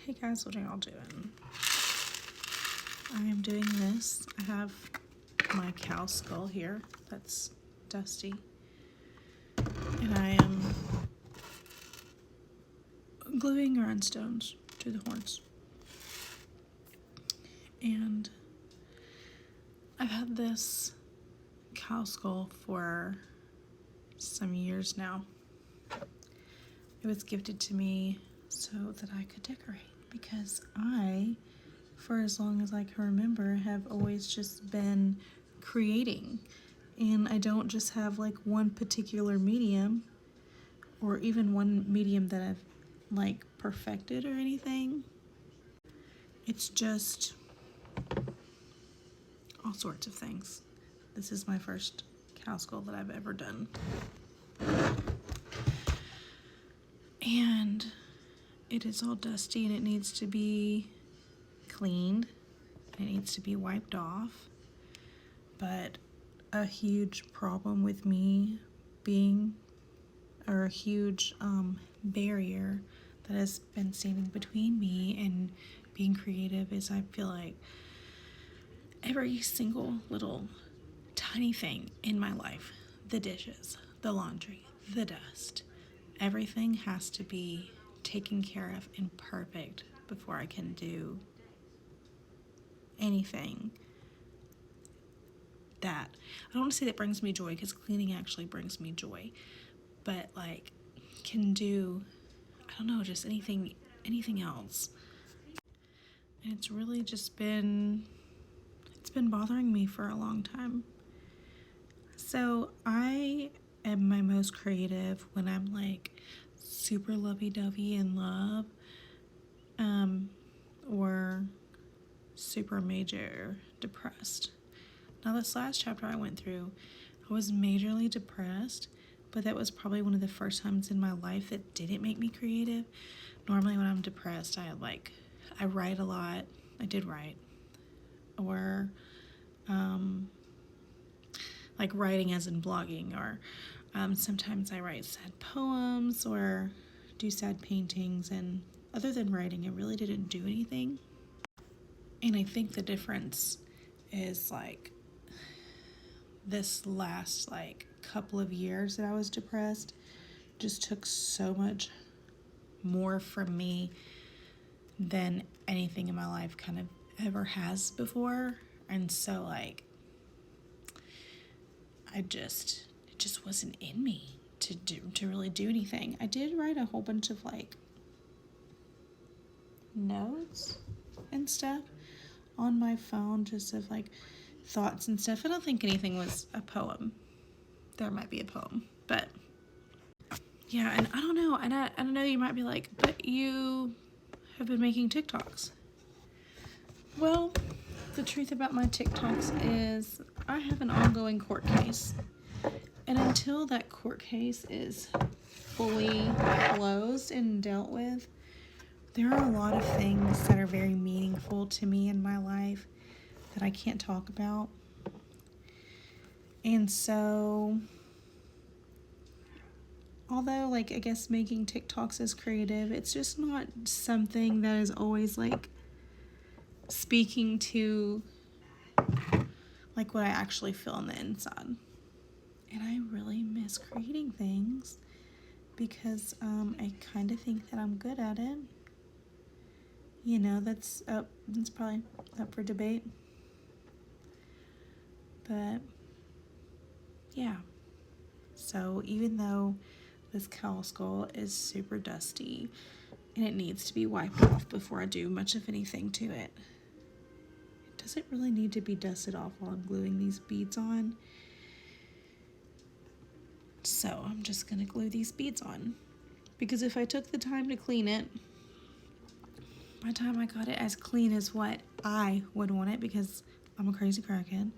Hey guys, what are y'all doing? I am doing this. I have my cow skull here that's dusty. And I am gluing rhinestones to the horns. And I've had this cow skull for some years now. It was gifted to me so that I could decorate because I, for as long as I can remember, have always just been creating. And I don't just have like one particular medium or even one medium that I've like perfected or anything. It's just all sorts of things. This is my first cow skull that I've ever done. And it is all dusty and it needs to be cleaned. It needs to be wiped off. But a huge problem with me being, or a huge barrier that has been standing between me and being creative is I feel like every single little tiny thing in my life, the dishes, the laundry, the dust, everything has to be taken care of and perfect before I can do anything that, I don't want to say that brings me joy because cleaning actually brings me joy, but like can do, I don't know, just anything else. And it's really just been, it's been bothering me for a long time. So I am my most creative when I'm like super lovey-dovey in love, or super major depressed. Now this last chapter I went through, I was majorly depressed, but that was probably one of the first times in my life that didn't make me creative. Normally when I'm depressed, I write a lot. I did write. Or like writing as in blogging, or sometimes I write sad poems or do sad paintings, and other than writing, I really didn't do anything. And I think the difference is like this last like couple of years that I was depressed just took so much more from me than anything in my life kind of ever has before. And so like it just wasn't in me to really do anything. I did write a whole bunch of like notes and stuff on my phone, just of like thoughts and stuff. I don't think anything was a poem. There might be a poem, but yeah. And I don't know. And I don't know. You might be like, but you have been making TikToks. Well, the truth about my TikToks is I have an ongoing court case. And until that court case is fully closed and dealt with, there are a lot of things that are very meaningful to me in my life that I can't talk about. And so, although like I guess making TikToks is creative, it's just not something that is always like speaking to like what I actually feel on the inside. And I really miss creating things because I kind of think that I'm good at it. You know, that's probably up for debate. But yeah. So even though this cow skull is super dusty and it needs to be wiped off before I do much of anything to it, it doesn't really need to be dusted off while I'm gluing these beads on. So I'm just gonna glue these beads on, because if I took the time to clean it, by the time I got it as clean as what I would want it, because I'm a crazy crackhead,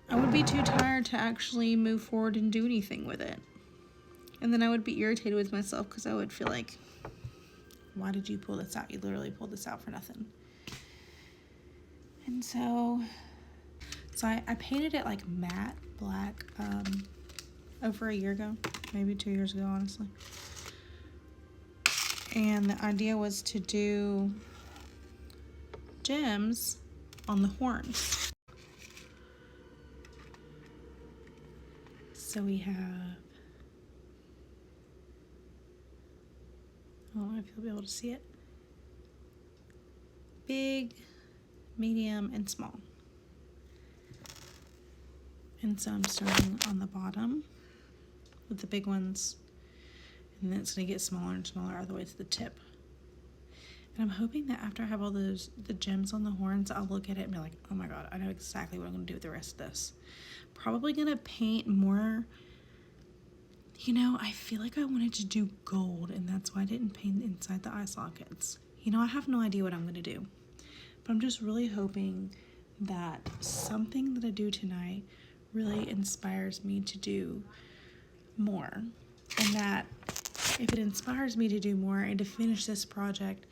I would be too tired to actually move forward and do anything with it. And then I would be irritated with myself because I would feel like, why did you pull this out? You literally pulled this out for nothing. And so I painted it like matte black over a year ago, maybe 2 years ago, honestly. And the idea was to do gems on the horns. So we have, I don't know if you'll be able to see it, big, medium, and small. And so I'm starting on the bottom with the big ones, and then it's going to get smaller and smaller all the way to the tip. And I'm hoping that after I have all the gems on the horns, I'll look at it and be like, oh my god, I know exactly what I'm going to do with the rest of this. Probably going to paint more. You know, I feel like I wanted to do gold, and that's why I didn't paint inside the eye sockets. You know, I have no idea what I'm going to do. But I'm just really hoping that something that I do tonight really inspires me to do more. And that if it inspires me to do more and to finish this project,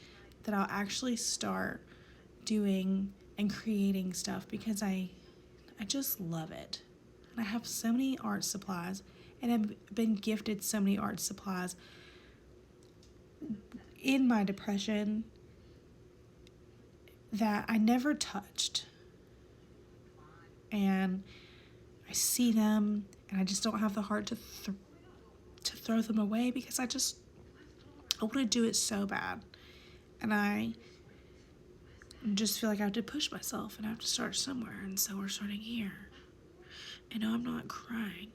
that I'll actually start doing and creating stuff, because I just love it. And I have so many art supplies, and I've been gifted so many art supplies in my depression that I never touched. And I see them, and I just don't have the heart to throw them away, because I want to do it so bad. And I just feel like I have to push myself, and I have to start somewhere. And so we're starting here. I know I'm not crying.